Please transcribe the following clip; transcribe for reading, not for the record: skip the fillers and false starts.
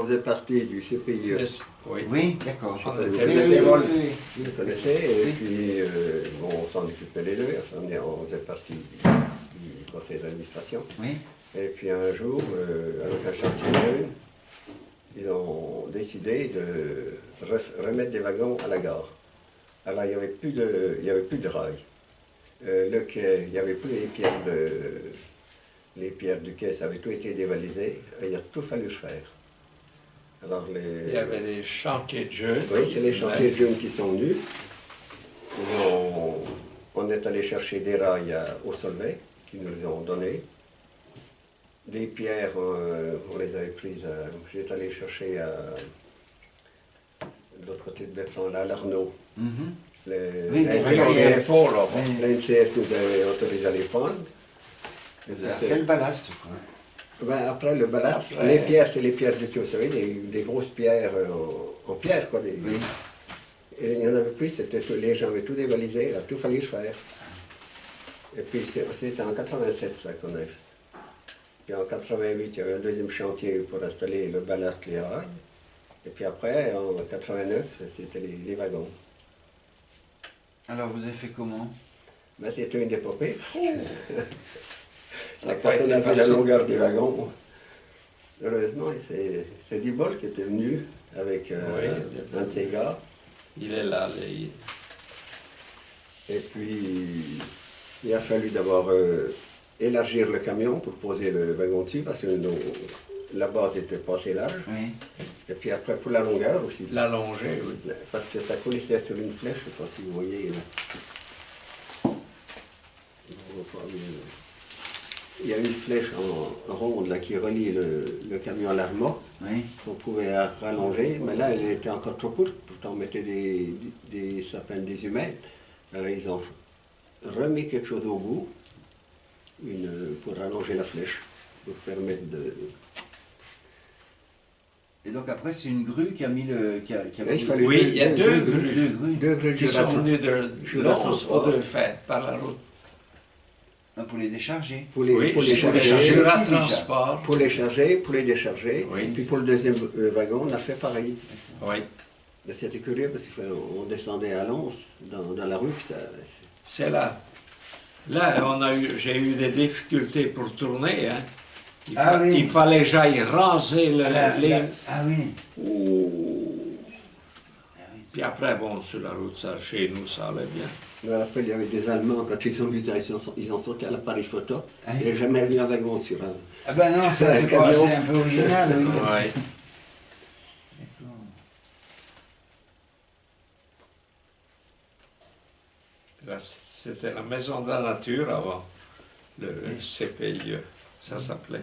On faisait partie du CPIE. Oui, Oui, d'accord. On Vous était connaissez, bénévoles. vous connaissez, et puis bon, on s'en occupait les deux, enfin, on faisait partie du conseil d'administration. Oui. Et puis un jour, avec un chantier de jeunes, ils ont décidé de remettre des wagons à la gare. Alors il n'y avait plus de rail. Le quai, il n'y avait plus les pierres du quai, ça avait tout été dévalisé, et il a tout fallu faire. Alors Il y avait des chantiers de jeunes. oui, c'est les chantiers de jeunes qui sont venus. On est allé chercher des rails au Solvay, qui nous ont donné. Des pierres, on les avait prises, j'étais allé chercher de l'autre côté de Bertrand, là, à l'Arnaud. Oui, La NCF nous avait autorisé à les prendre. Vous avez fait le ballast, quoi. Ben, après le ballast, Après... les pierres, c'est les pierres du quai, vous savez, des grosses pierres en pierre, quoi. Oui. Et il n'y en avait plus, les gens avaient tout dévalisé, il a tout fallu faire. Et puis c'était en 87 ça qu'on a fait. Puis en 88, il y avait un deuxième chantier pour installer le ballast, les rails. Et puis après, en 89, c'était les wagons. Alors vous avez fait comment? Ben, c'était une épopée. Ça a Quand pas on été a vu la facile. longueur des wagons, heureusement, c'est Dibol qui était venu avec un de ses gars. Il est là. Et puis, il a fallu d'abord élargir le camion pour poser le wagon dessus, parce que la base était pas assez large. Oui. Et puis après, pour la longueur aussi. L'allonger, oui. Parce que ça coulissait sur une flèche, je ne sais pas si vous voyez. Là. Il y a une flèche en ronde là, qui relie le camion à l'armoire. Oui. On pouvait rallonger, mais là, elle était encore trop courte. Pourtant, on mettait des sapins, des humains. Alors, ils ont remis quelque chose au bout pour rallonger la flèche, pour permettre de... Et donc après, c'est une grue qui a mis le... Il fallait Oui, il y a deux grues. Deux grues Qui sont venues de Lons au de fait, par la route. Non, pour les décharger. pour les Jura charger, Transport. pour les charger, pour les décharger. Oui. Et puis pour le deuxième wagon, on a fait pareil. Oui. Mais c'était curieux parce qu'on descendait à Lons, dans la rue, puis ça... C'est là. Là, j'ai eu des difficultés pour tourner. Hein. Il fallait que j'aille raser les... Ah oui. Ouh. Puis après, bon, sur la route, ça, chez nous, ça allait bien. Mais après, il y avait des Allemands, quand ils ont vu ça, ils ont sauté à l'appareil photo. Ah Il n'a jamais vu un wagon sur un... Ah ben non, ça c'est un peu original. Oui. Ouais. Là, c'était la Maison de la Nature avant, le CPIE, ça s'appelait.